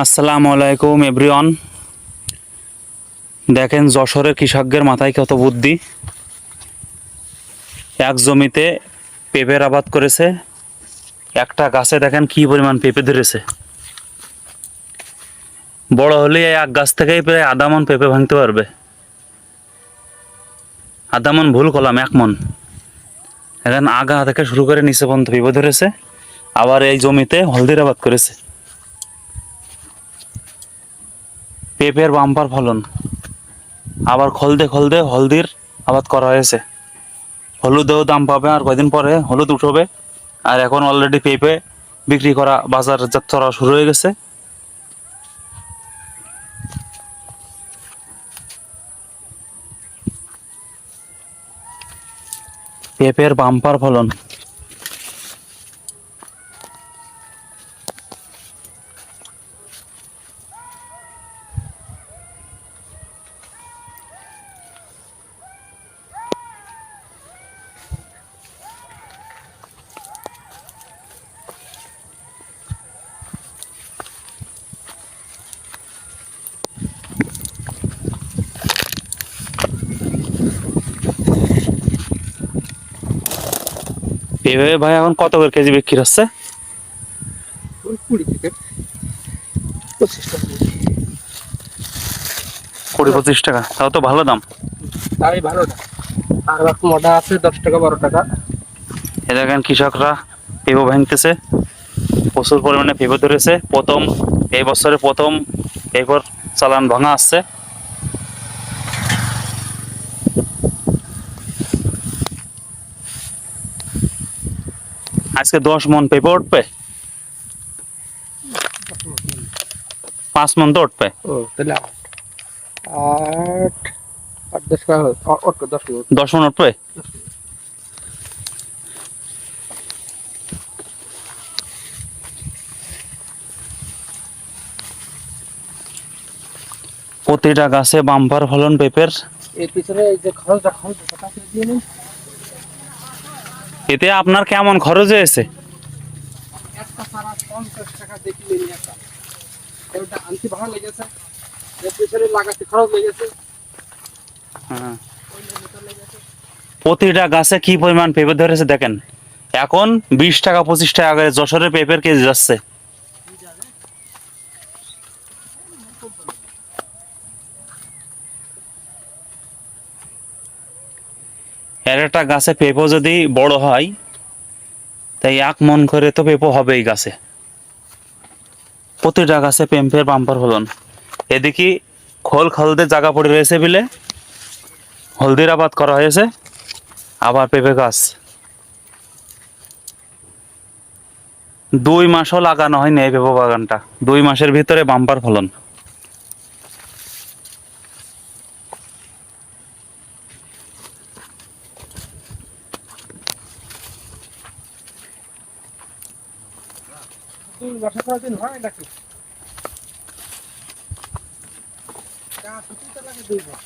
আসসালামু আলাইকুম এভরিওয়ান। দেখেন যশোরের কৃষকদের মাথায় কত বুদ্ধি। এক জমিতে পেঁপের আবাদ করেছে। একটা গাছে দেখেন কি পরিমাণ পেঁপে ধরেছে। বড় হলে এই এক গাছ থেকেই প্রায় আধা মন পেঁপে ভাঙতে পারবে। আধা মন ভুল করলাম, 1 মন। এখন আগা থেকে শুরু করে নিচে পর্যন্ত পেঁপে ধরেছে। আবার এই জমিতে হলদির আবাদ করেছে। পেঁপের বাম্পার ফলন। আবার খলদে খলদে হলদির আবাদ করা হয়েছে। হলুদেও দাম পাবে, আর কয়দিন পরে হলুদ উঠবে। আর এখন অলরেডি পেঁপে বিক্রি করা, বাজারজাত করা শুরু হয়ে গেছে। পেঁপের বাম্পার ফলন। পেঁপে ভাই এখন কত করে কেজি বিক্রি হচ্ছে? 20-25 টাকা, তাও তো ভালো দাম। তাই ভালো না। আর মোটা আছে 10 টাকা 12 টাকা। এ দেখেন কৃষকরা পেঁপে ভাঙতেছে। প্রচুর পরিমাণে পেঁপে ধরেছে। এই বছরে প্রথম পেঁপের চালান ভাঙা আসছে। আজকে 10 মন পেঁপে উঠবে। 5 মন তো উঠবে। ও তাহলে 8 8 10 টাকা অটো 10 টাকা। 10 মন উঠবে। প্রতিটা গাছে বাম্পার ফলন পেঁপের। এর পিছনে এই যে খরচ টাকা দিয়ে নিন। এতে আপনার কেমন খরচ হয়েছে? একটা সারা 50 টাকা দেখি নিন একটা। এটা আনতে ভালো লেগেছে। এর পিছনে লাগাতে খরচ লেগেছে। হ্যাঁ, প্রতিটা গাছে কি পরিমাণ পেঁপে ধরেছে দেখেন। এখন 20 টাকা 25 টাকা করে যশোরের পেঁপের কেজি যাচ্ছে। এর একটা গাছে পেঁপো যদি বড় হয়, তাই 1 মন করে তো পেঁপো হবেই গাছে। প্রতিটা গাছে পেঁপের বাম্পার ফলন। এদিকে খোল খালদের জায়গা পড়ে রয়েছে বিলে হলদির আবাদ করা হয়েছে। আবার পেঁপে গাছ 2 মাসও লাগানো হয়নি এই পেঁপে বাগানটা। 2 মাসের ভিতরে বাম্পার ফলন। বর্ষা করার দিন হয় নাকি? তা ছুটি তো লাগে 2 মাস।